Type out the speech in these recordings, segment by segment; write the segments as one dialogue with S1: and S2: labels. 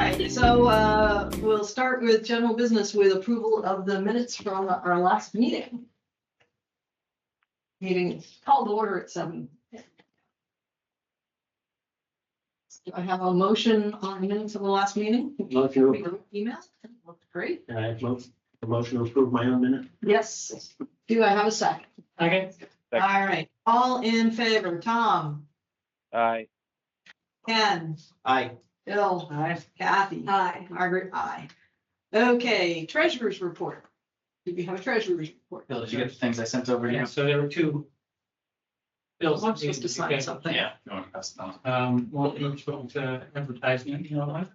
S1: right, so we'll start with general business with approval of the minutes from our last meeting. Meeting called to order at 7. Do I have a motion on the minutes of the last meeting?
S2: Motion,
S1: Email? Great.
S2: I have a motion to approve my own minute.
S1: Yes. Do I have a second?
S2: Okay.
S1: All right, all in favor, Tom,
S3: Aye.
S1: Ken,
S2: Aye.
S1: Bill, Kathy. Aye. Margaret, aye. Okay, treasurer's report. Do we have a treasurer's report?
S4: Bill, did you get the things I sent over to you?
S5: So there were two bills.
S1: I'm supposed to sign something.
S4: Yeah. You want to pass it on?
S5: One was going to advertisement, you know what?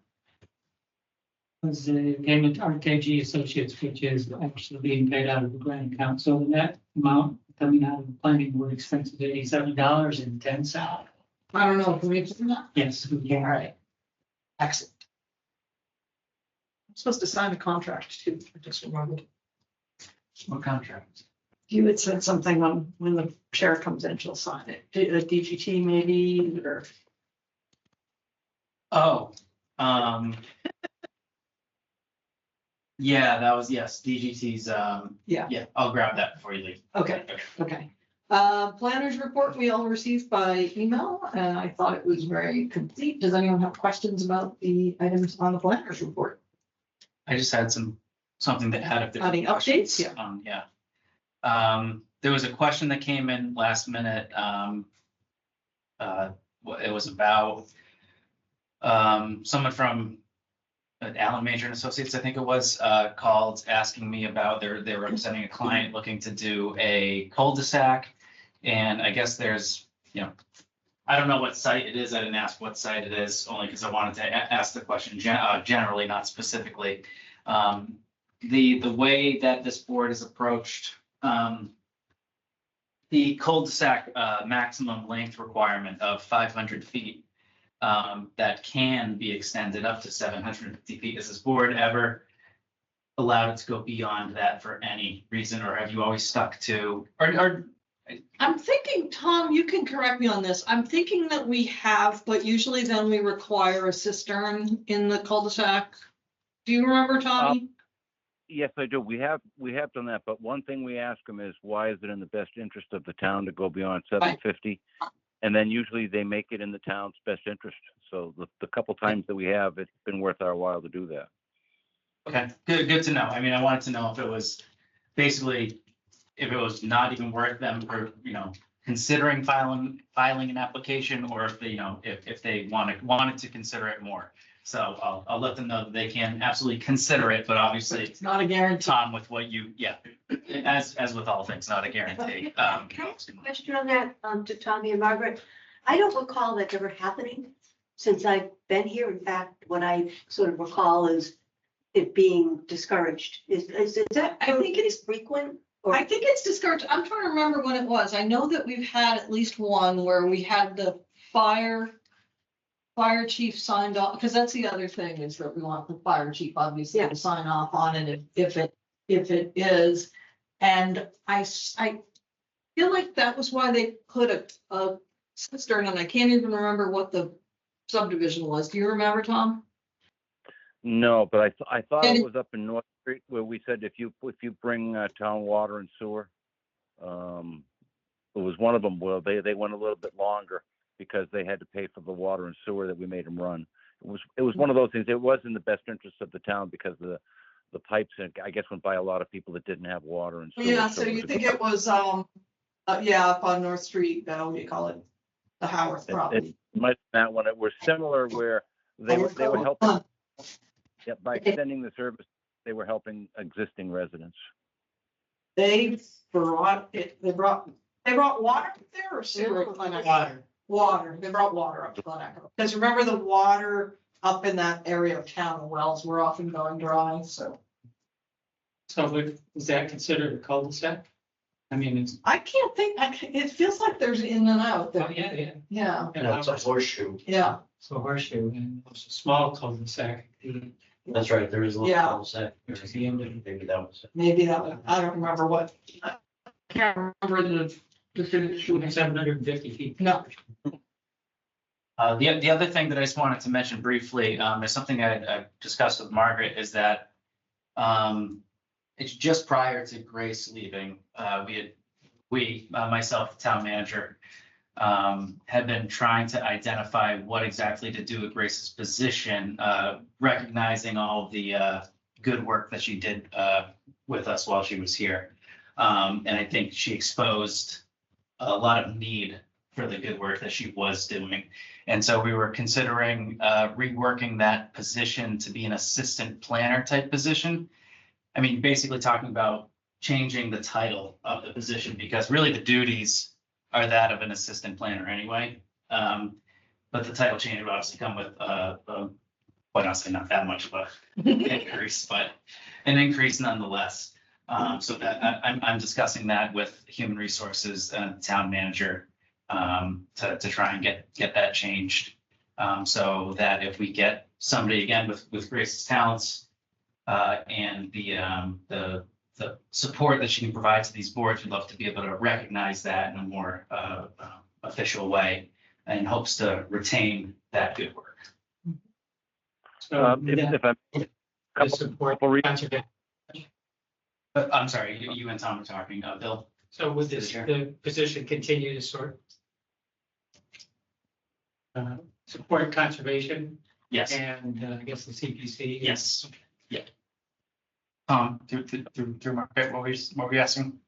S5: Was the payment to RKG Associates, which is actually being paid out of the grant account. So the net amount coming out of the planning board expense is $87.10.
S1: I don't know, can we do that?
S5: Yes, we
S1: All
S5: can.
S1: right. Excellent. I'm supposed to sign a contract too, I just remembered.
S4: What contract?
S1: You had said something on when the chair comes in, she'll sign it. A DGT maybe, or,
S4: Oh, yeah, that was, yes, DGT's,
S1: yeah,
S4: I'll grab that before you leave.
S1: okay, okay. Planners report we all received by email, and I thought it was very complete. Does anyone have questions about the items on the planners report?
S4: I just had something to add if there's
S1: Any updates?
S4: questions. There was a question that came in last minute. It was about someone from Allen Major and Associates, I think it was, called asking me about they're representing a client looking to do a cul-de-sac. And I guess there's, I don't know what site it is. I didn't ask what site it is, only because I wanted to ask the question generally, not specifically. The way that this board is approached, the cul-de-sac maximum length requirement of 500 feet that can be extended up to 750 feet. Has this board ever allowed it to go beyond that for any reason, or have you always stuck to, or
S1: I'm thinking, Tom, you can correct me on this. I'm thinking that we have, but usually then we require a cistern in the cul-de-sac. Do you remember, Tommy?
S3: Yes, I do. We have done that, but one thing we ask them is, why is it in the best interest of the town to go beyond 750? And then usually they make it in the town's best interest. So the couple times that we have, it's been worth our while to do that.
S4: okay, good to know. I mean, I wanted to know if it was basically, if it was not even worth them for, considering filing an application, or if they, if they wanted to consider it more. So I'll let them know that they can absolutely consider it, but obviously,
S1: It's not a guarantee.
S4: Tom, with what you, as with all things, not a guarantee.
S6: Can I ask a question on that, to Tommy and Margaret? I don't recall that ever happening since I've been here. In fact, what I sort of recall is it being discouraged. Is that,
S1: I think it's
S6: frequent? Or
S1: I think it's discouraged. I'm trying to remember when it was. I know that we've had at least one where we had the fire chief signed off, because that's the other thing, is that we want the fire chief obviously to sign off on it if it is. And I feel like that was why they put a cistern, and I can't even remember what the subdivision was. Do you remember, Tom?
S3: No, but I thought
S1: And
S3: it was up in North Street where we said if you bring town water and sewer, it was one of them where they went a little bit longer because they had to pay for the water and sewer that we made them run. It was one of those things. It was in the best interest of the town because the pipes, I guess, went by a lot of people that didn't have water and sewer.
S1: Yeah, so you think it was, up on North Street, what do you call it? The Howarth property.
S3: It might have been that one. It was similar where they were helping, by extending the service, they were helping existing residents.
S1: They brought water up there or sewer? Water. They brought water up to Glen Echo. Because remember, the water up in that area of town, the wells were often going dry, so.
S5: So is that considered a cul-de-sac? I mean, it's,
S1: I can't think, it feels like there's in and out
S5: oh,
S1: there.
S5: yeah.
S1: Yeah,
S2: It's a horseshoe.
S1: yeah.
S5: So horseshoe, and it's a small cul-de-sac.
S2: That's right, there is a little
S1: Yeah.
S2: cul-de-sac. Maybe that was it.
S1: Maybe that was, I don't remember what. I can't remember the definition.
S5: 750 feet.
S1: No.
S4: The other thing that I just wanted to mention briefly, is something I discussed with Margaret, is that it's just prior to Grace leaving, myself, the town manager, had been trying to identify what exactly to do with Grace's position, recognizing all the good work that she did with us while she was here. And I think she exposed a lot of need for the good work that she was doing. And so we were considering reworking that position to be an assistant planner type position. I mean, basically talking about changing the title of the position, because really the duties are that of an assistant planner anyway. But the title change would obviously come with, quite honestly, not that much of a increase, but an increase nonetheless. So that I'm discussing that with human resources and town manager to try and get that changed. So that if we get somebody again with Grace's talents and the support that she can provide to these boards, we'd love to be able to recognize that in a more official way, and hopes to retain that good work.
S5: So
S3: If I,
S5: the support
S3: couple re-
S5: conservation.
S4: I'm sorry, you and Tom are talking, Bill.
S5: So would this, the position continue to sort? Support conservation
S4: Yes,
S5: and I guess the CPC?
S4: yes, yeah. Through Margaret, what were we asking?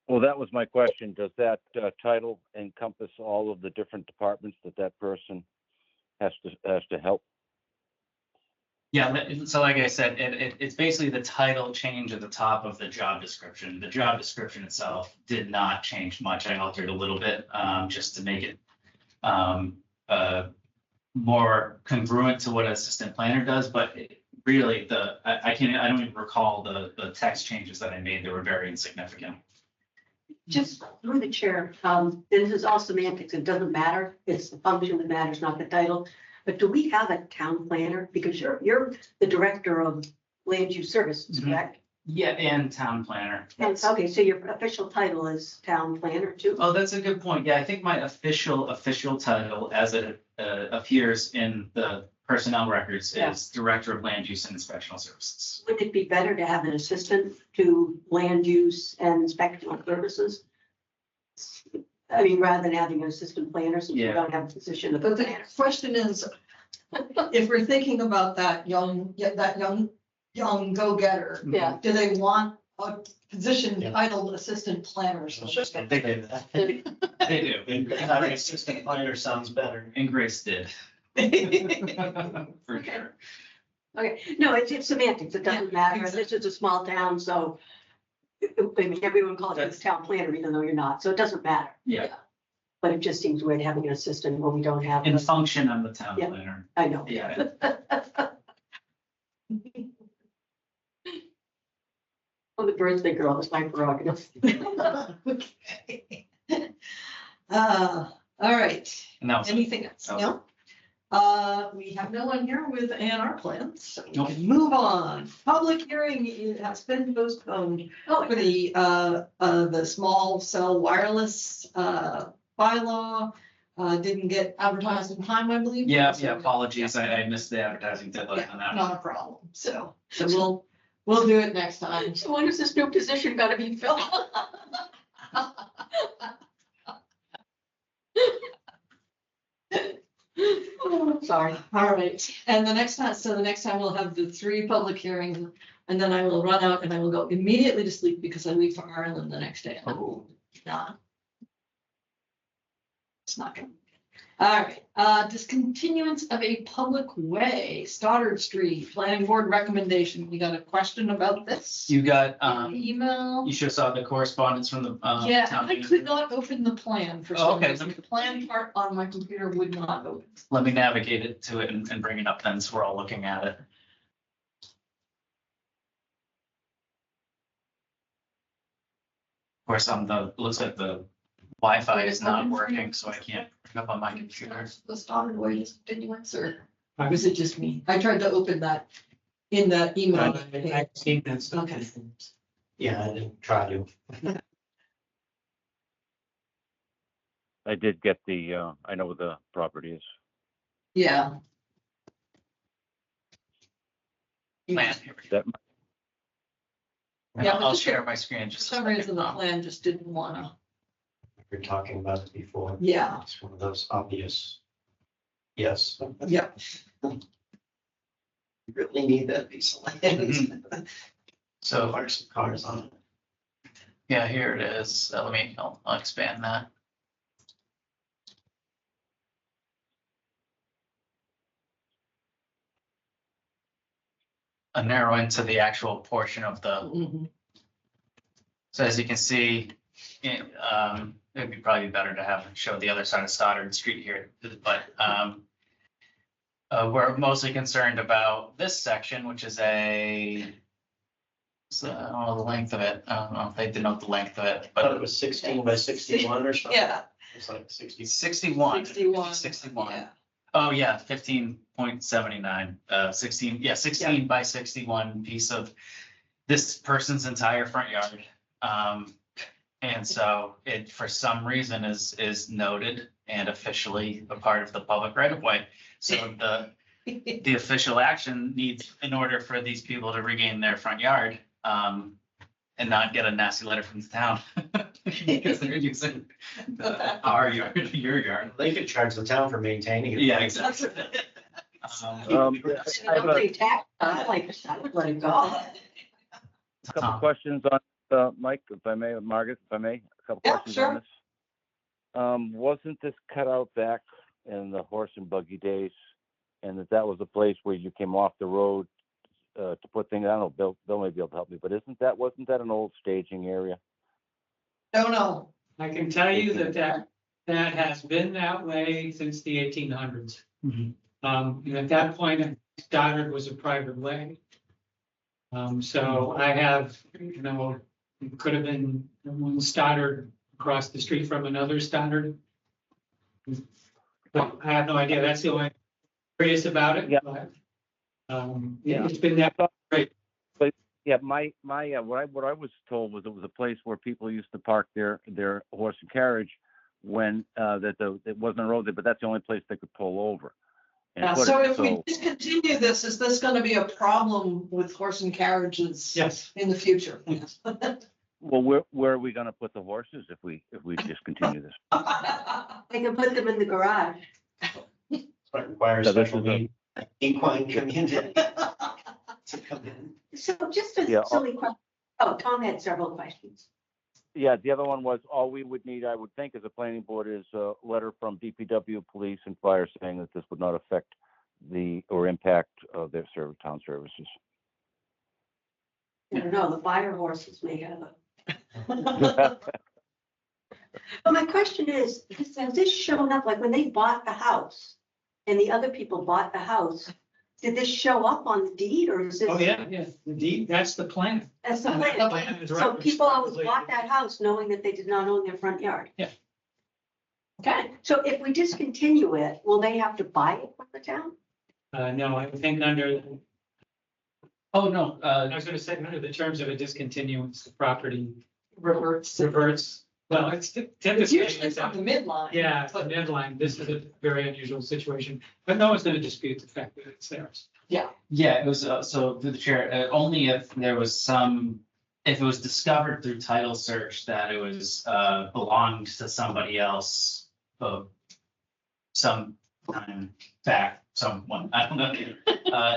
S3: well, that was my question. Does that title encompass all of the different departments that person has to help?
S4: Yeah, so like I said, it's basically the title change at the top of the job description. The job description itself did not change much. I altered a little bit, just to make it more congruent to what an assistant planner does, but really I don't even recall the text changes that I made. They were very insignificant.
S6: Just through the chair, this is all semantics. It doesn't matter. It's the function that matters, not the title. But do we have a town planner? Because you're the director of land use services,
S4: Mhm.
S6: correct?
S4: Yeah, and town planner.
S6: And okay, so your official title is town planner too?
S4: Oh, that's a good point. Yeah, I think my official title, as it appears in the personnel records,
S6: Yeah.
S4: is Director of Land Use and Inspectional Services.
S6: Wouldn't it be better to have an assistant to land use and inspectional services? I mean, rather than having an assistant planner, since we
S4: Yeah.
S6: don't have a position of a
S1: But the
S6: planner.
S1: question is, if we're thinking about that young go-getter,
S6: Yeah.
S1: do they want a position
S2: Yeah.
S1: titled assistant planner?
S2: They do that.
S4: They do.
S2: Having assistant planner sounds better.
S4: And Grace did. For
S6: Okay.
S4: sure.
S6: Okay, no, it's semantics. It doesn't
S1: Yeah,
S6: matter.
S1: exactly.
S6: This is a small town, so I mean, everyone calls it town planner, even though you're not, so it doesn't matter.
S4: Yeah.
S6: But it just seems weird having an assistant when we don't have.
S4: In
S6: a-
S4: function, I'm the town
S6: Yeah.
S4: planner.
S6: I know.
S4: Yeah.
S6: I'm the birthday girl, it's my prerogative.
S1: Okay. All right,
S4: And that was it.
S1: anything else?
S4: Oh.
S1: No? We have no one here with A&R plans, so we
S4: Nope.
S1: can move on. Public hearing has been postponed
S6: Oh,
S1: for the small cell wireless bylaw. Didn't get advertised in time, I believe.
S4: Yeah,
S1: So-
S4: apologies. I missed the advertising deadline on
S1: Yeah,
S4: that.
S1: not a problem. So we'll do it next time.
S6: so when is this new position gonna be filled? Sorry.
S1: All right, and the next time we'll have the 3 public hearings, and then I will run out and I will go immediately to sleep because I leave for Ireland the next day.
S4: Oh.
S1: Nah. It's not gonna. All right, discontinuance of a public way, Stoddard Street, planning board recommendation. We got a question about this?
S4: You got,
S1: Email?
S4: you should have saw the correspondence from the,
S1: Yeah,
S4: town
S1: I
S4: manager.
S1: could not open the plan for
S4: Oh,
S1: some
S4: okay.
S1: reason. The plan part on my computer would not open.
S4: Let me navigate it to it and bring it up then, so we're all looking at it. Of course, looks like the Wi-Fi is not working, so I can't bring up on my computer.
S1: The Stoddard way discontinuance, or was it just me? I tried to open that in that email.
S5: I've seen that stuff.
S1: Okay.
S2: Yeah, I didn't try to.
S3: I did get I know where the property is.
S1: Yeah.
S4: Plan. Here we go.
S3: That,
S1: Yeah, but
S4: I'll
S1: just
S4: share
S1: for-
S4: my screen
S1: For
S4: just.
S1: some reason, the plan just didn't wanna,
S2: We were talking about it before.
S1: yeah,
S2: It's one of those obvious. Yes.
S1: yeah.
S2: You really need that piece of land. So
S4: So,
S2: park some cars on it.
S4: yeah, here it is. I'll expand that. A narrow into the actual portion of the,
S1: Mhm.
S4: so as you can see, it'd be probably better to have, show the other side of Stoddard Street here, but, we're mostly concerned about this section, which is so I don't know the length of it. I don't know if they denote the length of it,
S2: I thought it
S4: but
S2: was 16 by 61 or something.
S1: Yeah.
S2: It's like 60.
S4: 61.
S1: 61.
S4: 61.
S1: Yeah.
S4: Oh, yeah, 15.79, 16, yeah, 16 by 61 piece of this person's entire front yard. And so it, for some reason, is noted and officially a part of the public right of way. So the official action needs, in order for these people to regain their front yard, and not get a nasty letter from the town. Because they're using our yard, your yard.
S2: They could charge the town for maintaining it.
S4: Yeah, exactly.
S3: I have a
S6: I would let it go.
S3: couple questions on, Mike, if I may, or Margaret, if I may, a couple
S1: Yeah,
S3: questions
S1: sure.
S3: on this. Wasn't this cut out back in the horse and buggy days? And that was a place where you came off the road to put things, I don't know, Bill may be able to help me, but wasn't that an old staging area?
S1: Don't know.
S5: I can tell you that has been that way since the 1800s.
S4: Mhm.
S5: And at that point, Stoddard was a private way. So I have, it could have been one Stoddard across the street from another Stoddard. But I have no idea. That's the only curious about it.
S3: Yeah.
S5: But, it's been that great.
S3: Yeah, my what I was told was it was a place where people used to park their horse and carriage when it wasn't a road there, but that's the only place they could pull over. and
S1: Yeah,
S3: put
S1: so
S3: it.
S1: if we discontinue this, is this gonna be a problem with horse and carriages
S5: Yes.
S1: in the future?
S3: Well, where are we gonna put the horses if we discontinue this?
S6: They can put them in the garage.
S2: But requires
S3: So this
S2: special
S3: is a-
S2: need, equine community to come in.
S6: So just
S3: Yeah,
S6: a silly question. Oh, Tom had several questions.
S3: Yeah, the other one was, all we would need, I would think, as a planning board is a letter from DPW, police and fire saying that this would not affect or impact their town services.
S6: I don't know, the fire horses may have a. But my question is, has this shown up, like when they bought the house and the other people bought the house, did this show up on the deed or is this?
S5: Oh, yeah, indeed, that's the plan.
S6: That's the plan.
S5: The plan is
S6: So
S5: right.
S6: people always bought that house knowing that they did not own their front yard?
S5: Yeah.
S6: Okay, so if we discontinue it, will they have to buy it from the town?
S5: No, I think under,
S4: Oh, no,
S5: I was gonna say, under the terms of a discontinuance, the property
S1: Reverts.
S5: reverts. Well, it's
S1: It's
S5: typically.
S1: usually from the midline.
S5: Yeah, it's a deadline. This is a very unusual situation, but no one's gonna dispute the fact that it's theirs.
S4: yeah, it was, so through the chair, only if there was if it was discovered through title search that it was, belonged to somebody else, some time back, someone, I don't know.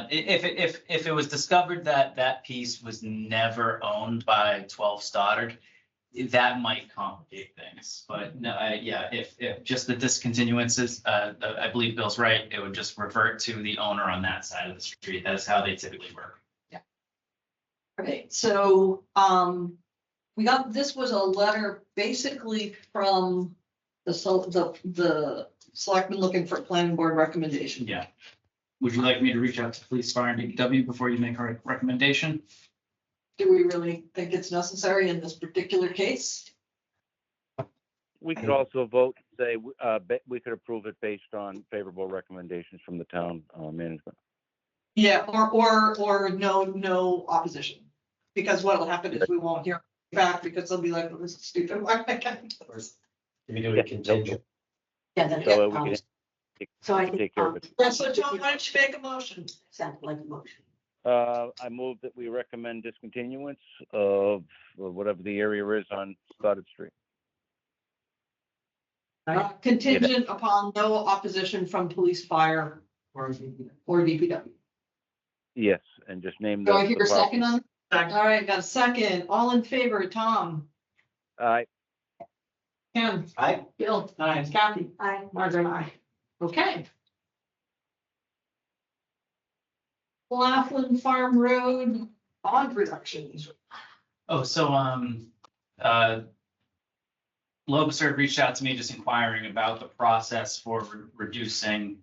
S4: If it was discovered that that piece was never owned by 12 Stoddard, that might complicate things, but no, if just the discontinuances, I believe Bill's right, it would just revert to the owner on that side of the street. That's how they typically work.
S1: Okay, so, this was a letter basically from the selectmen looking for a planning board recommendation.
S4: Yeah. Would you like me to reach out to police, fire, and DPW before you make a recommendation?
S1: Do we really think it's necessary in this particular case?
S3: We could also vote, say, we could approve it based on favorable recommendations from the town management.
S1: Yeah, or no opposition. Because what'll happen is we won't hear back because they'll be like, well, this is stupid. Why can't I do this?
S2: We do it contingent.
S6: Yeah, that's
S3: So we could
S6: So I think.
S3: Take care of it.
S1: Yeah, so Tom, why don't you make a motion?
S6: Sounds like a motion.
S3: I move that we recommend discontinuance of whatever the area is on Stoddard Street.
S1: Contingent upon no opposition from police, fire,
S5: Or
S1: or DPW.
S3: Yes, and just name the.
S1: Do I hear
S3: the
S1: a second
S3: property.
S1: on? All right, got a second. All in favor, Tom,
S3: Aye.
S1: Ken,
S2: I,
S1: Bill, Kathy,
S6: I,
S1: Margaret, I. Okay. Laughlin Farm Road bond reductions.
S4: Oh, so, Lobster reached out to me just inquiring about the process for reducing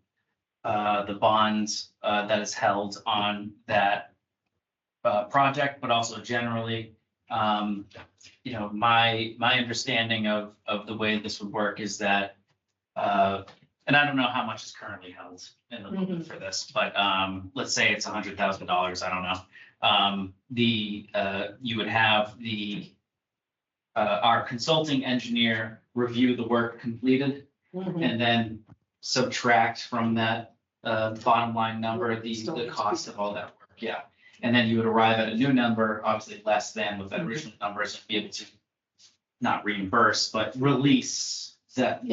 S4: the bonds that is held on that project, but also generally. You know, my understanding of the way this would work is that, and I don't know how much is currently held in the movement for this, but let's say it's $100,000, I don't know. You would have our consulting engineer review the work completed and then subtract from that bottom line number, the cost of all that work, yeah. And then you would arrive at a new number, obviously less than what that original number is, and be able to not reimburse, but release that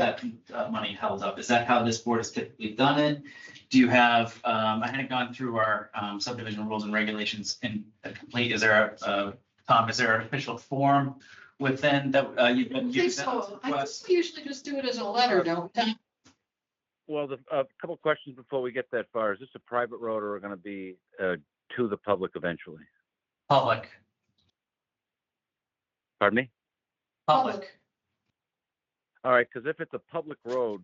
S4: money held up. Is that how this board has typically done it? Do you have, I hadn't gone through our subdivision rules and regulations in a complete, is there Tom, is there an official form within that you've been
S1: I think
S4: using?
S1: so. I think we usually just do it as a letter, don't we?
S3: Well, a couple of questions before we get that far. Is this a private road or going to be to the public eventually?
S4: Public,
S3: Pardon me?
S4: public.
S3: All right, because if it's a public road,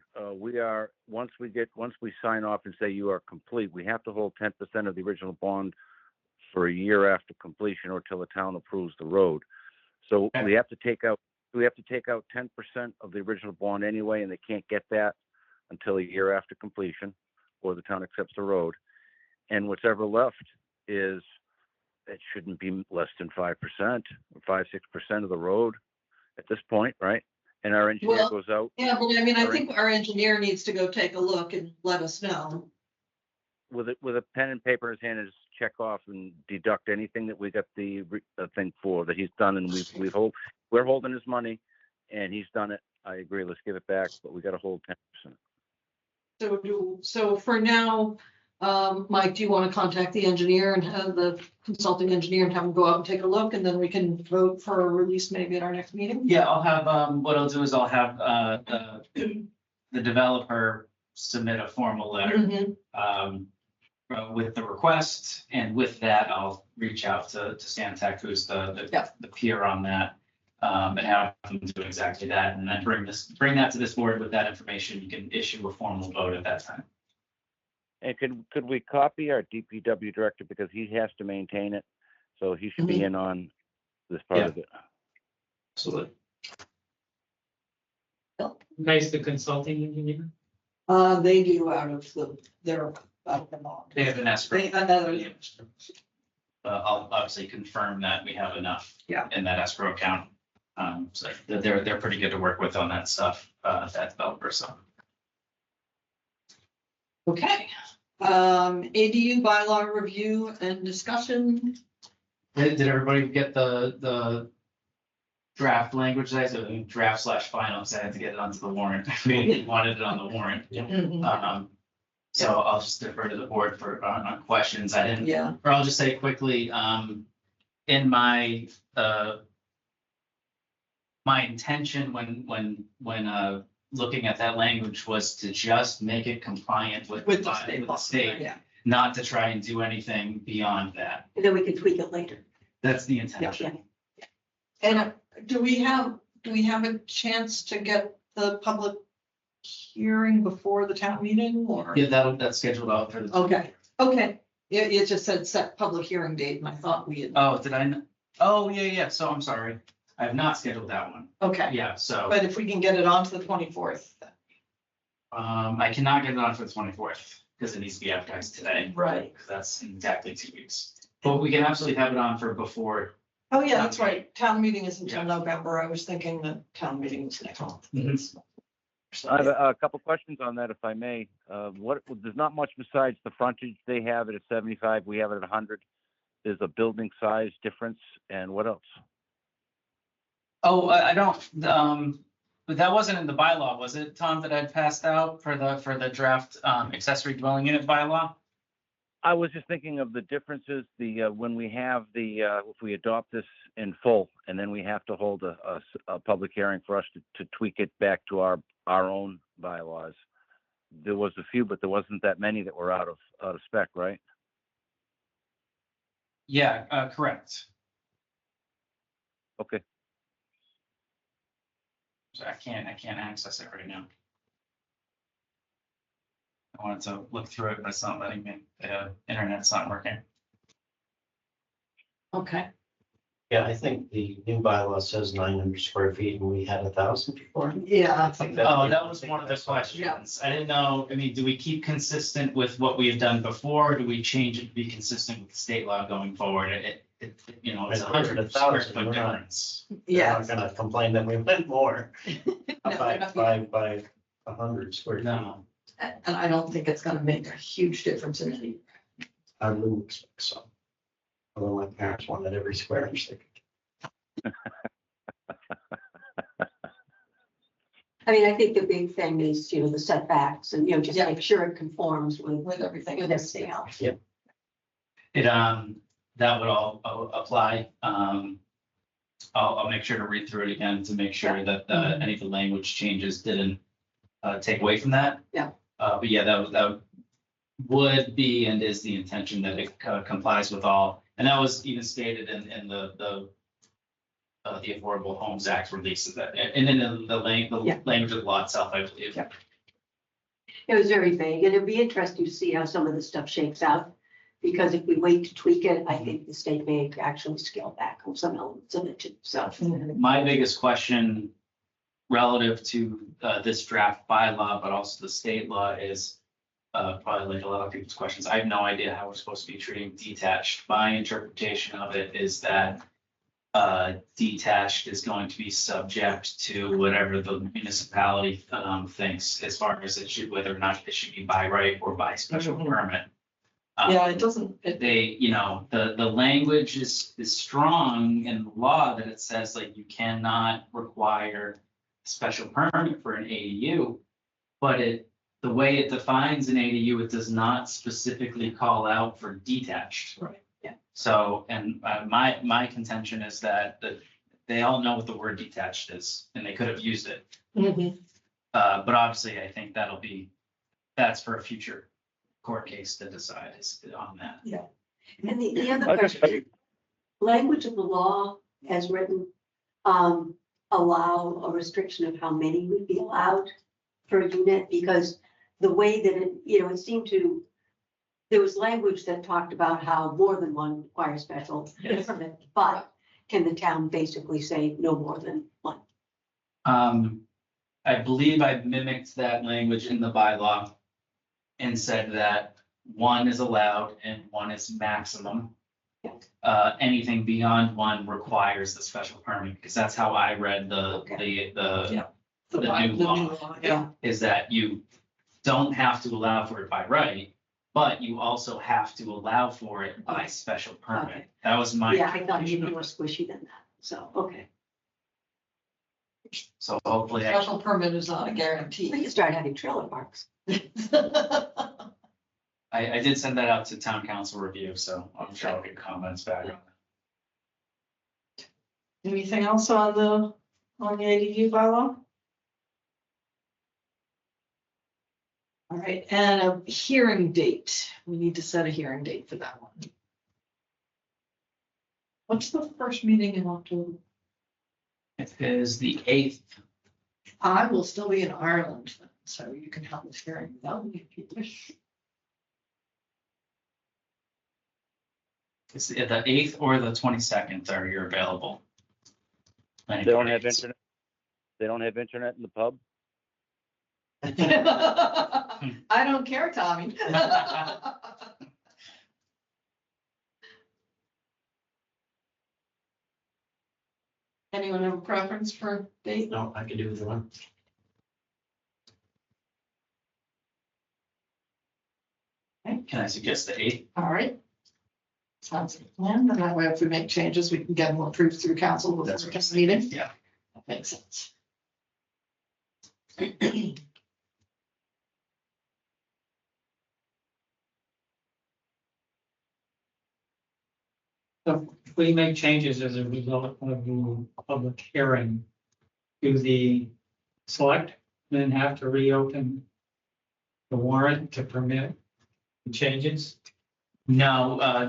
S3: once we sign off and say you are complete, we have to hold 10% of the original bond for a year after completion or till the town approves the road. So
S4: Okay.
S3: we have to take out 10% of the original bond anyway, and they can't get that until a year after completion or the town accepts the road. And whatever left is, it shouldn't be less than 5% or 5-6% of the road at this point, right? And our engineer
S1: Well,
S3: goes out
S1: Yeah, but I mean, I
S3: All right.
S1: think our engineer needs to go take a look and let us know.
S3: with a pen and paper in his hand and just check off and deduct anything that we got the thing for that he's done, and we're holding his money and he's done it. I agree, let's give it back, but we got to hold 10%.
S1: So for now, Mike, do you want to contact the engineer and have the consulting engineer and have him go out and take a look, and then we can vote for a release maybe at our next meeting?
S4: Yeah, I'll have, what I'll do is I'll have the developer submit a formal letter
S1: Mhm.
S4: with the request, and with that, I'll reach out to Stantec, who's
S1: Yeah.
S4: the peer on that, and have them do exactly that, and then bring that to this board with that information. You can issue a formal vote at that time.
S3: And could we copy our DPW director, because he has to maintain it, so he should be in on this part
S4: Yeah.
S3: of it.
S4: Absolutely.
S5: Nice, the consulting engineer.
S1: They do out of their bond.
S4: They have an escrow.
S1: Another,
S4: I'll obviously confirm that we have enough
S1: Yeah.
S4: in that escrow account. So they're pretty good to work with on that stuff, that developer, so.
S1: okay. ADU bylaw review and discussion.
S4: Did everybody get the draft language? I said draft/final, because I had to get it onto the warrant. We wanted it on the warrant.
S1: Mhm.
S4: So I'll just defer to the board for on questions. I didn't,
S1: Yeah,
S4: or I'll just say quickly, in my intention when looking at that language was to just make it compliant with
S1: with
S4: the
S1: the state law.
S4: state,
S1: Yeah.
S4: not to try and do anything beyond that.
S6: and then we can tweak it later.
S4: That's the intention.
S1: And do we have a chance to get the public hearing before the town meeting, or?
S4: Yeah, that's scheduled out for the.
S1: Okay. It just said set public hearing date, and I thought we had,
S4: Oh, did I? Oh, yeah. So I'm sorry. I have not scheduled that one.
S1: okay.
S4: Yeah, so,
S1: But if we can get it on to the 24th.
S4: I cannot get it on for the 24th because it needs to be advertised today.
S1: Right.
S4: Because that's in exactly 2 weeks. But we can absolutely have it on for before.
S1: Oh, yeah, that's right. Town meeting is until
S4: Yeah.
S1: November. I was thinking the town meeting was next month.
S4: Mhm.
S3: I have a couple questions on that, if I may. There's not much besides the frontage. They have it at 75, we have it at 100. There's a building size difference, and what else?
S4: Oh, I don't, but that wasn't in the bylaw, was it, Tom, that I passed out for the draft, accessory dwelling unit bylaw?
S3: I was just thinking of the differences, when we have if we adopt this in full, and then we have to hold a public hearing for us to tweak it back to our own bylaws. There was a few, but there wasn't that many that were out of spec, right?
S4: Yeah, correct.
S3: Okay.
S4: So I can't access it right now. I wanted to look through it, but it's not letting me. The internet's not working.
S1: Okay,
S2: Yeah, I think the new bylaw says 900 square feet and we had 1,000 before.
S1: yeah,
S4: Oh, that was one of the questions. I didn't know, I mean, do we keep consistent with what we have done before? Or do we change it to be consistent with the state law going forward? You know, it's
S2: It's
S4: 100 square
S2: 1,000,
S4: foot
S2: we're not-
S4: difference.
S1: yeah.
S2: I'm not gonna complain that we went more
S1: No,
S2: by 100 square feet.
S4: No,
S1: And I don't think it's gonna make a huge difference in any.
S2: I wouldn't expect so. Although my parents wanted every square inch they could.
S6: I mean, I think the big thing is, the setbacks and, just
S1: Yeah.
S6: make sure it conforms with
S1: With everything.
S6: everything else.
S4: it, that would all apply. I'll make sure to read through it again to make sure that any of the language changes didn't take away from that.
S6: Yeah.
S4: But yeah, that would be and is the intention that it complies with all, and that was even stated in the Affordable Homes Act releases that, and in the
S6: Yeah.
S4: language of the law itself, I believe.
S6: Yeah. It was very vague, and it'd be interesting to see how some of this stuff shakes out. Because if we wait to tweak it, I think the state may actually scale back on some elements of it too, so.
S4: My biggest question relative to this draft bylaw, but also the state law is probably like a lot of people's questions. I have no idea how we're supposed to be treating detached. My interpretation of it is that detached is going to be subject to whatever the municipality thinks as far as it should, whether or not it should be by right or by special permit.
S1: Yeah, it doesn't,
S4: They, the language is strong in the law that it says like you cannot require special permit for an ADU. But the way it defines an ADU, it does not specifically call out for detached.
S1: Right, yeah.
S4: So, and my contention is that they all know what the word detached is and they could have used it.
S1: Mhm.
S4: But obviously I think that's for a future court case to decide is on that.
S6: And the other
S3: I just-
S6: question, language of the law as written, allow a restriction of how many would be allowed per unit, because the way that it seemed to, there was language that talked about how more than one requires special
S4: Yes.
S6: permit, but can the town basically say no more than one?
S4: I believe I mimicked that language in the bylaw and said that one is allowed and one is maximum. Anything beyond one requires the special permit, because that's how I read
S1: Yeah.
S4: the new law.
S1: Yeah,
S4: Is that you don't have to allow for it by right, but you also have to allow for it by special permit.
S6: Okay.
S4: That was my.
S6: Yeah, I thought you'd be
S4: interpretation
S6: more
S4: of it.
S6: squishy than that, so, okay.
S4: So hopefully,
S1: special permit is not a
S6: We
S1: guarantee.
S6: can start having trailer parks.
S4: I did send that out to town council review, so I'm sure I'll get comments back on it.
S1: Anything else on the ADU bylaw? All right, and a hearing date. We need to set a hearing date for that one. What's the first meeting in October?
S4: It is the 8th.
S1: I will still be in Ireland, so you can have this hearing without me if you wish.
S4: It's the 8th or the 22nd are you're available.
S3: They don't have internet? They don't have internet in the pub?
S1: I don't care, Tommy. Anyone have a preference for date?
S2: No, I could do the one.
S4: Can I suggest the 8th?
S1: All right. Sounds like a plan, and that way if we make changes, we can get them approved through council before
S4: That's
S1: the
S4: what
S1: next meeting.
S4: Yeah.
S1: That makes sense.
S5: So if we make changes as a result of the public hearing, do the select then have to reopen the warrant to permit the changes?
S4: No,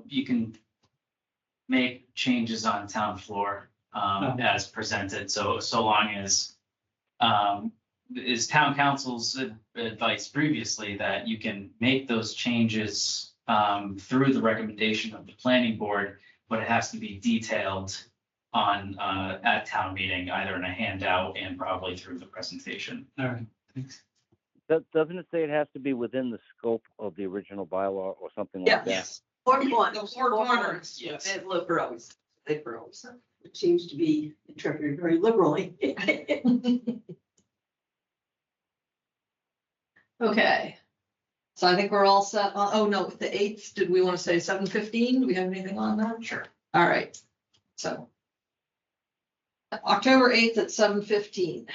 S4: you can make changes on town floor, as presented, so long as, is town council's advice previously that you can make those changes, through the recommendation of the planning board, but it has to be detailed on, at town meeting, either in a handout and probably through the presentation.
S5: All right, thanks.
S3: Doesn't it say it has to be within the scope of the original bylaw or something like that?
S1: Yes.
S6: Four corners.
S1: The four corners.
S4: Yes.
S6: And liberals, it seems to be interpreted very liberally.
S1: Okay. So I think we're all set on, oh no, the 8th, did we want to say 7:15? Do we have anything on that?
S4: Sure.
S1: All right, so. October 8th at 7:15.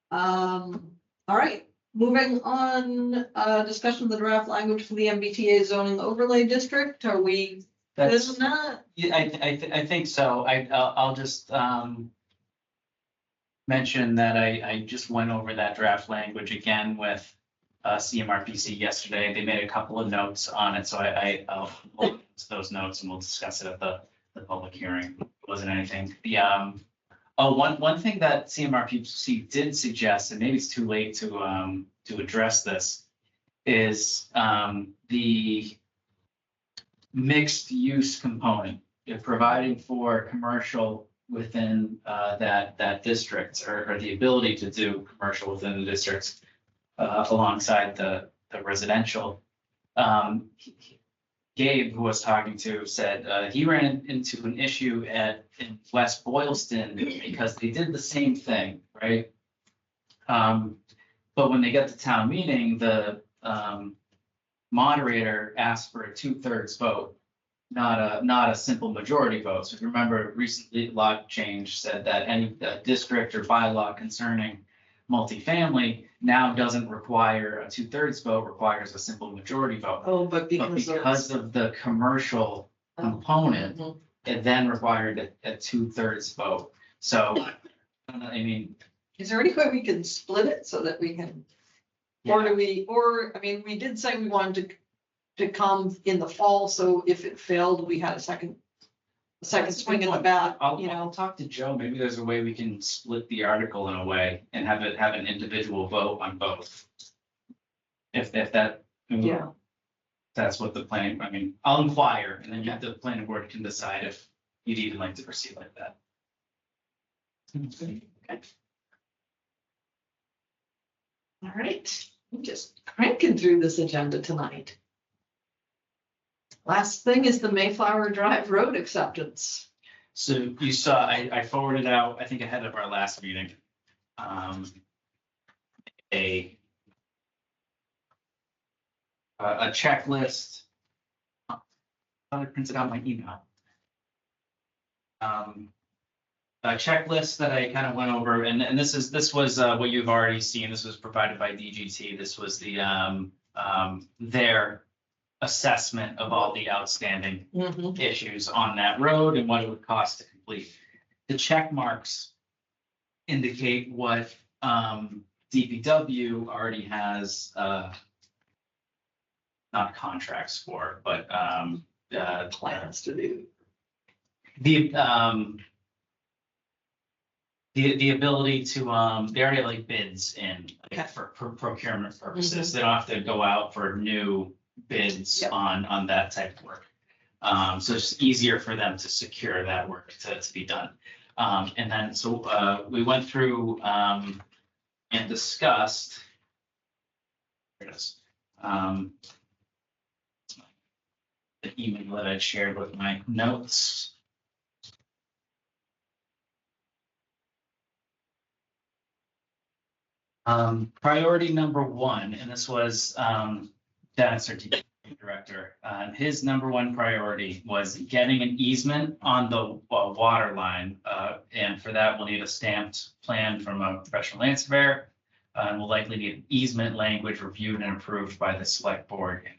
S1: All right, moving on, discussion of the draft language for the MBTA zoning overlay district. Are we good
S4: That's,
S1: on that?
S4: yeah, I think so. I'll just, mention that I just went over that draft language again with CMRPC yesterday. They made a couple of notes on it, so I'll hold to those notes and we'll discuss it at the public hearing. It wasn't anything. One thing that CMRPC did suggest, and maybe it's too late to address this, is the mixed use component, providing for commercial within that district, or the ability to do commercial within the districts alongside the residential. Gabe, who I was talking to, said he ran into an issue in West Boylston because they did the same thing, right? But when they got to town meeting, the moderator asked for a 2/3 vote, not a simple majority vote. So if you remember, recently law change said that any district or bylaw concerning multifamily now doesn't require a 2/3 vote, requires a simple majority vote.
S1: Oh, but
S4: But because of the commercial component,
S1: Mhm.
S4: it then required a 2/3 vote. So, I mean,
S1: Is there any way we can split it so that we can? Or do we, I mean, we did say we wanted to come in the fall, so if it failed, we had a second swing in the bat,
S4: I'll
S1: you know?
S4: talk to Joe. Maybe there's a way we can split the article in a way and have an individual vote on both. If that.
S1: Yeah.
S4: That's what the planning, I mean, I'll inquire and then the planning board can decide if you'd even like to proceed like that.
S1: Okay. All right, I'm just cranking through this agenda tonight. Last thing is the Mayflower Drive Road acceptance.
S4: So you saw, I forwarded out, I think ahead of our last meeting, a checklist. I printed out my email. A checklist that I kind of went over, and this was what you've already seen. This was provided by DGT. This was the their assessment of all the outstanding
S1: Mhm.
S4: issues on that road and what it would cost to complete. The check marks indicate what DPW already has not contracts for, but
S1: Plans to do.
S4: The ability to, they already have like bids in
S1: Okay.
S4: for procurement purposes. They don't have to go out for new bids
S1: Yep.
S4: on that type of work. So it's easier for them to secure that work to be done. And then, so we went through and discussed. There it is. The email that I shared with my notes. Priority number one, and this was Dennis, our DPW director, his number one priority was getting an easement on the water line. And for that, we'll need a stamped plan from a professional land surveyor. And we'll likely need easement language reviewed and approved by the select board.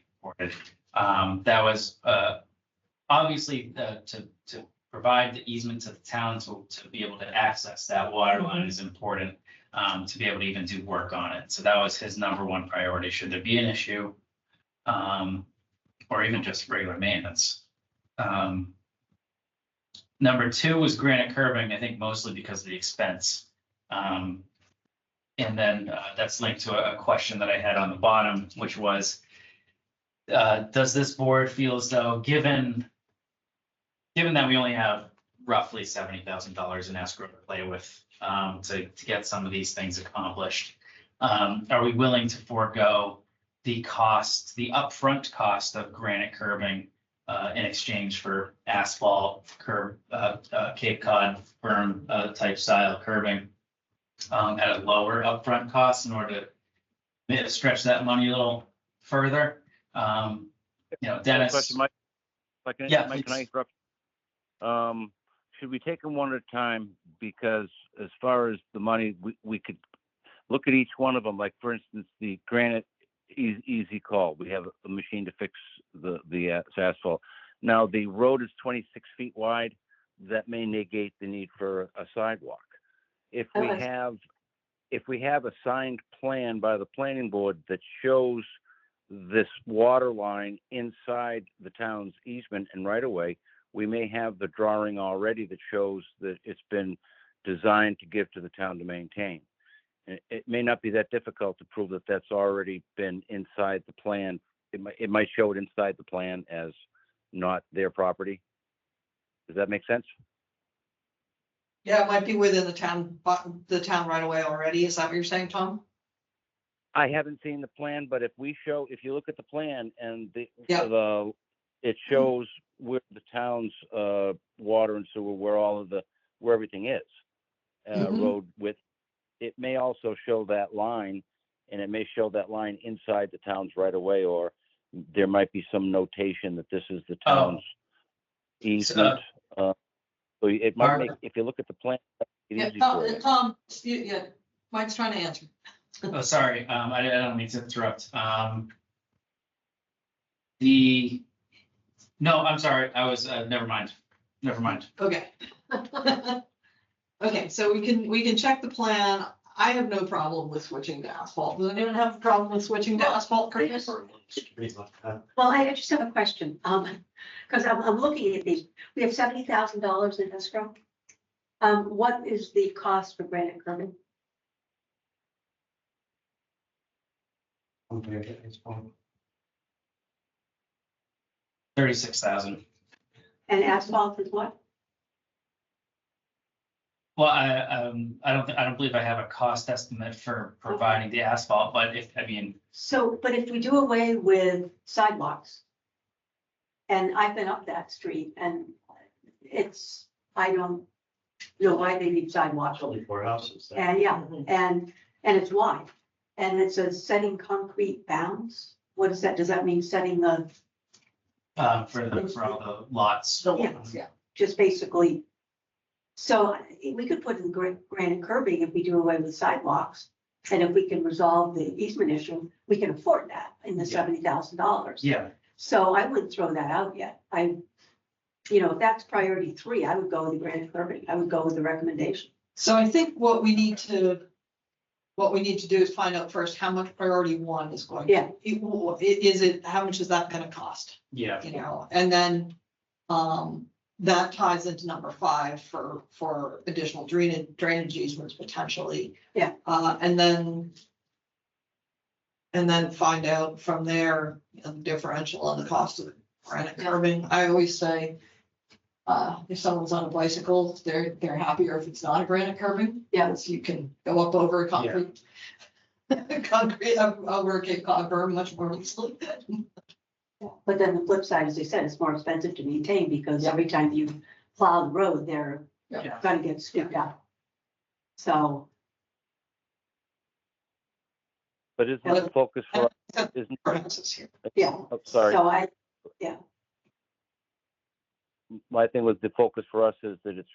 S4: That was obviously to provide the easement to the town to be able to access that water line is important. To be able to even do work on it. So that was his number one priority. Should there be an issue? Or even just regular maintenance. Number two was granite curbing, I think mostly because of the expense. And then that's linked to a question that I had on the bottom, which was, does this board feel as though given that we only have roughly $70,000 in escrow to play with, to get some of these things accomplished. Are we willing to forego the upfront cost of granite curbing in exchange for asphalt curb, Cape Cod berm type style curbing at a lower upfront cost in order to stretch that money a little further? Dennis.
S3: Question, Mike.
S4: Yeah,
S3: Mike, can I interrupt? Should we take them one at a time? Because as far as the money, we could look at each one of them. Like for instance, the granite, easy call. We have a machine to fix the asphalt. Now the road is 26 feet wide. That may negate the need for a sidewalk. If we have a signed plan by the planning board that shows this water line inside the town's easement and right of way, we may have the drawing already that shows that it's been designed to give to the town to maintain. It may not be that difficult to prove that that's already been inside the plan. It might show it inside the plan as not their property. Does that make sense?
S1: Yeah, it might be within the town right away already. Is that what you're saying, Tom?
S3: I haven't seen the plan, but if you look at the plan and it shows where the town's water and sewer, where everything is, road width. It may also show that line, and it may show that line inside the town's right of way, or there might be some notation that this is the town's easement. So it might make, if you look at the plan, it's easy for you.
S1: Tom, Mike's trying to answer.
S4: Oh, sorry, I don't mean to interrupt. No, I'm sorry, I was, never mind.
S1: Okay. Okay, so we can check the plan. I have no problem with switching to asphalt. Does anyone have a problem with switching to asphalt, Curtis?
S6: Well, I just have a question, because I'm looking at these, we have $70,000 in escrow. What is the cost for granite curbing?
S2: Compared to this one.
S4: 36,000.
S6: And asphalt is what?
S4: Well, I don't believe I have a cost estimate for providing the asphalt, but
S6: But if we do away with sidewalks, and I've been up that street and I don't know why they need sidewalks.
S2: Only 4 houses. there.
S6: And it's wide, and it says setting concrete bounds. What is that? Does that mean setting the,
S4: for all the lots.
S1: Yeah.
S6: just basically? So we could put in granite curbing if we do away with sidewalks. And if we can resolve the easement issue, we can afford that in the $70,000.
S4: Yeah.
S6: So I wouldn't throw that out yet. If that's priority 3, I would go with the granite curbing. I would go with the recommendation.
S1: So I think what we need to do is find out first how much priority 1 is going.
S6: Yeah.
S1: How much is that gonna cost?
S4: Yeah.
S1: And then, that ties into number 5 for additional drainage easements potentially.
S6: Yeah.
S1: And then find out from there the differential on the cost of the granite curbing. I always say, if someone's on a bicycle, they're happier if it's not a granite curbing.
S6: Yeah.
S1: So you can go up over a concrete over a Cape Cod berm much more easily.
S6: But then the flip side, as I said, it's more expensive to maintain because every time you plow the road, they're
S1: Yeah.
S6: gonna get scooped up. So.
S3: But isn't the focus for, isn't,
S1: Houses here.
S6: Yeah,
S3: oh, sorry,
S6: so I,
S3: my thing was the focus for us is that it's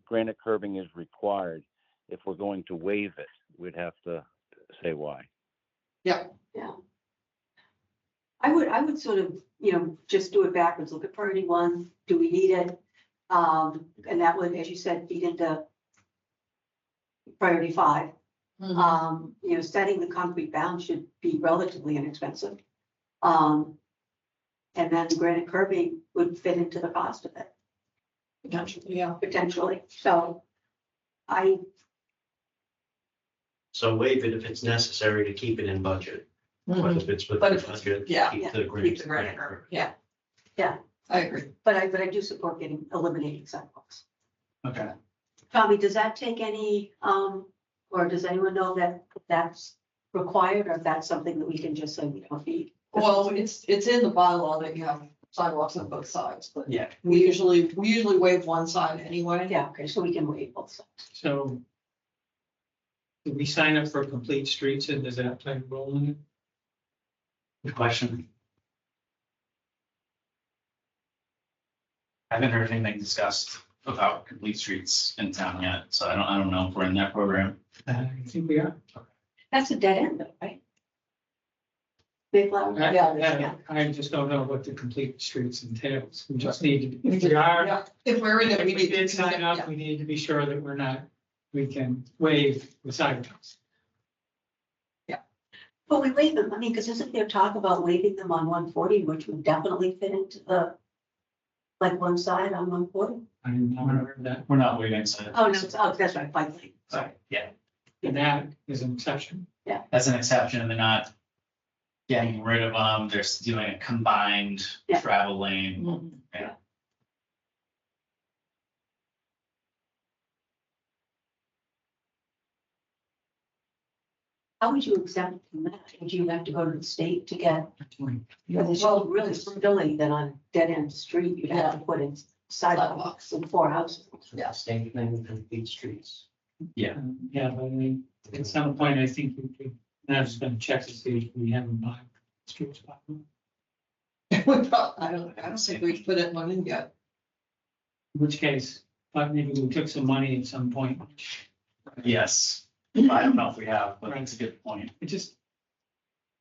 S3: granite curbing is required. If we're going to waive it, we'd have to say why.
S6: yeah. I would sort of, just do it backwards, look at priority one, do we need it? And that would, as you said, feed into priority five. Setting the concrete bound should be relatively inexpensive. And then granite curbing would fit into the cost of it,
S1: Yeah.
S6: potentially. So
S2: So waive it if it's necessary to keep it in budget, but
S1: Mhm.
S2: if it's with
S1: But
S2: the
S1: if it's-
S2: budget,
S1: yeah,
S2: keep
S6: yeah,
S2: the
S1: Keep
S2: grant.
S1: the granite curb, yeah.
S6: Yeah.
S1: I agree.
S6: but I do support eliminating sidewalks.
S4: Okay.
S6: Tommy, does that take any, or does anyone know that that's required, or if that's something that we can just say we don't need?
S1: Well, it's in the bylaw that you have sidewalks on both sides, but
S4: Yeah.
S1: we usually waive one side anyway.
S6: Yeah, okay, so we can waive both sides.
S5: So do we sign up for complete streets and does that play a role in it?
S4: Good question. I haven't heard anything discussed about complete streets in town yet, so I don't know if we're in that program.
S5: I think we are.
S6: That's a dead end though, right? Mayflower?
S5: I just don't know what the complete streets entails. We just need to, if we are,
S1: Yeah, if we're in it,
S5: if
S1: we
S5: we
S1: need to
S5: did sign
S1: yeah.
S5: up, we need to be sure that we're not, we can waive the sidewalks.
S6: But we waive them, I mean, because isn't there talk about waiving them on 140, which would definitely fit into the, like one side on 140?
S5: I'm not aware of that.
S4: We're not waiting, so.
S6: Oh, no, that's right, bike lane,
S4: Sorry, yeah,
S5: And that is an exception.
S4: that's an exception, and they're not getting rid of them, they're doing a combined
S6: Yeah.
S4: travel lane.
S1: Mhm.
S4: Yeah.
S6: How would you exempt from that? Would you have to go to the state to get,
S1: Well,
S6: well, really silly that on dead end street, you'd have to put in sidewalks in 4 houses.
S1: Yeah.
S2: Same thing with complete streets.
S5: Yeah, but I mean, at some point, I think we could, and I was gonna check to see if we haven't bought streets. In
S1: I don't think we've put it one in yet.
S5: which case, but maybe we took some money at some point.
S4: Yes, I don't know if we have, but it's a good point.
S5: It just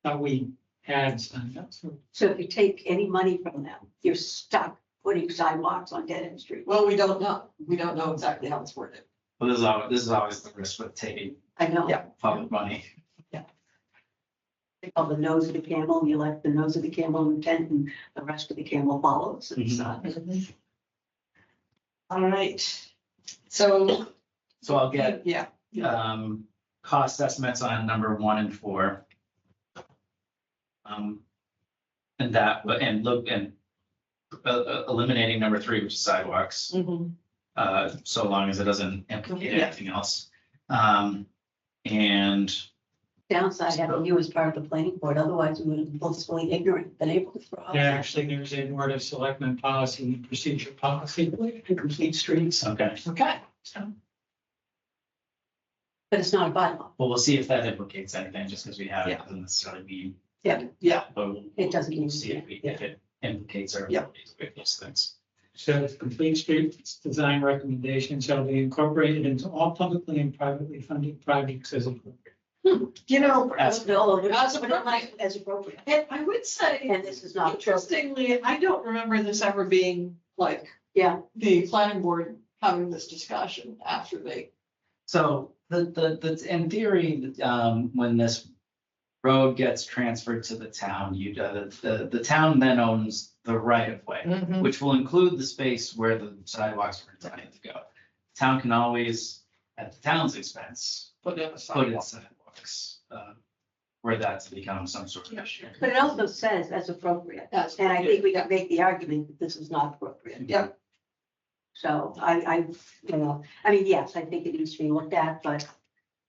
S5: thought we had signed up, so.
S6: So if you take any money from them, you're stuck putting sidewalks on dead end street.
S1: Well, we don't know. We don't know exactly how it's worded.
S4: Well, this is always the risk with taking
S6: I know.
S1: Yeah.
S4: public money.
S6: They call the nose of the camel, you let the nose of the camel in tent and the rest of the camel follows. It's,
S1: All right. So,
S4: So I'll get
S1: yeah,
S4: cost estimates on number 1 and 4. And that, and look, and eliminating number 3, which is sidewalks,
S1: mhm.
S4: so long as it doesn't implicate
S1: Yeah.
S4: anything else. And
S6: Downside having you as part of the planning board, otherwise we would have been blissfully ignorant, been able to throw out.
S5: Yeah, actually, there's a board of selectmen policy and procedure policy related to complete streets.
S4: okay,
S1: Okay.
S6: But it's not a bylaw.
S4: well, we'll see if that implicates anything, just because we have it,
S1: Yeah.
S4: doesn't necessarily mean.
S1: Yeah.
S4: But we'll-
S6: It doesn't mean-
S4: we'll see if it implicates or
S1: Yeah.
S4: implicates those things.
S5: So the complete streets design recommendations shall be incorporated into all publicly and privately funded projects as appropriate.
S1: You know,
S4: As-
S6: No,
S1: As
S6: but it might- as appropriate.
S1: and I would say,
S6: And this is not.
S1: interestingly, I don't remember this ever being like
S6: Yeah,
S1: the planning board having this discussion after they.
S4: So in theory, when this road gets transferred to the town, the town then owns the right of way, which will include the space where the sidewalks were intended to go. Town can always, at the town's expense,
S1: Put in a
S4: put in
S1: sidewalk.
S4: sidewalks, where that's become some sort of issue.
S6: but it also says as appropriate.
S1: That's-
S6: And I think we can make the argument that this is not appropriate.
S1: Yeah.
S6: So I mean, yes, I think it needs to be looked at, but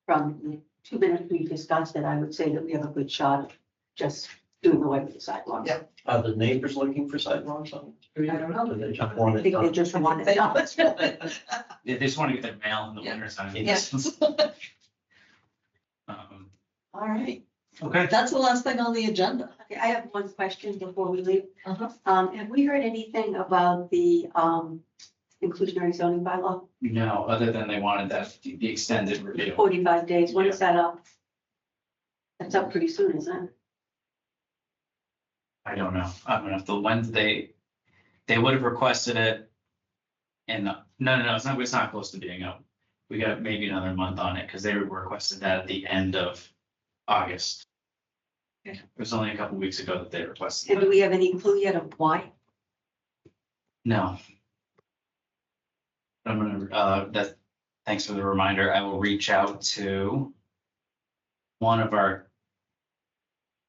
S6: from the 2 minutes we discussed it, I would say that we have a good shot of just doing away with the sidewalk.
S1: Yeah.
S2: Are the neighbors looking for sidewalks on?
S6: I don't know.
S2: Or they just want
S6: I
S2: it
S6: think they
S2: done?
S6: just want
S1: They
S6: it.
S1: don't.
S4: They just want to get their mail in the
S1: Yeah.
S4: winter time.
S1: Yes.
S4: Um,
S1: All right.
S4: Okay.
S1: That's the last thing on the agenda.
S6: Okay, I have one question before we leave.
S1: Uh-huh.
S6: Have we heard anything about the, inclusionary zoning bylaw?
S4: No, other than they wanted that, the extended review.
S6: 45 days, when is that up? That's up pretty soon, isn't it?
S4: I don't know. I don't know if the Wednesday, they would have requested it. And no, it's not close to being up. We got maybe another month on it because they requested that at the end of August.
S6: Okay.
S4: It was only a couple weeks ago that they requested
S6: And do
S4: it.
S6: we have any clue yet of why?
S4: No. I'm gonna, thanks for the reminder. I will reach out to one of our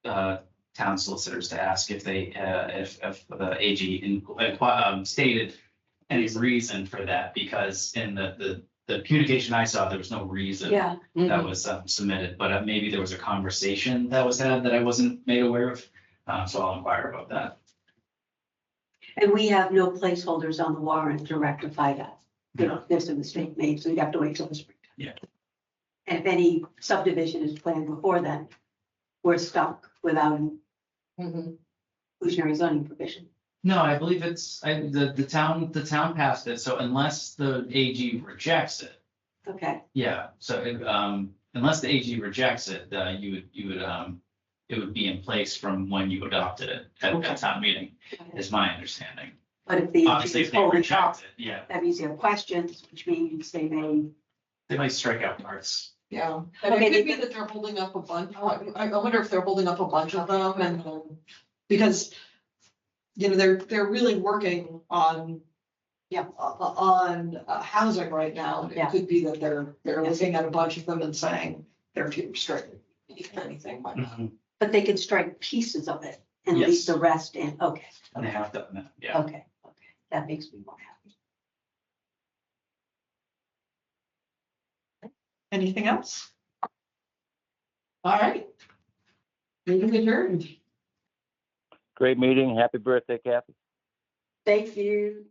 S4: town solicitors to ask if they, if the AG stated any reason for that, because in the communication I saw, there was no reason
S6: Yeah,
S4: that was submitted, but maybe there was a conversation that was had that I wasn't made aware of. So I'll inquire about that.
S6: and we have no placeholders on the warrant to rectify that. You know, there's a mistake made, so you have to wait till the spring.
S4: Yeah.
S6: And if any subdivision is planned before then, we're stuck without an
S1: Mhm.
S6: inclusionary zoning provision.
S4: No, I believe the town passed it, so unless the AG rejects it,
S6: Okay,
S4: yeah, so unless the AG rejects it, it would be in place from when you adopted it at town meeting, is my understanding.
S6: but if the
S4: Obviously,
S6: AG is
S4: if they
S6: holding
S4: reject
S6: up,
S4: it, yeah,
S6: that means you have questions, which means they may.
S4: they might strike out parts.
S1: Yeah, and
S6: Okay,
S1: it could be
S6: they-
S1: that they're holding up a bunch, I wonder if they're holding up a bunch of them and, because, you know, they're really working on,
S6: Yeah.
S1: on housing right now. It
S6: Yeah.
S1: could be that they're looking at a bunch of them and saying they're too restricted, if anything like that.
S6: But they can strike pieces of it and leave
S4: Yes.
S6: the rest in. Okay,
S4: And they have done that, yeah.
S6: okay. That makes me more happy.
S1: Anything else? All right. Meeting adjourned.
S3: Great meeting. Happy birthday, Kathy.
S6: Thank you.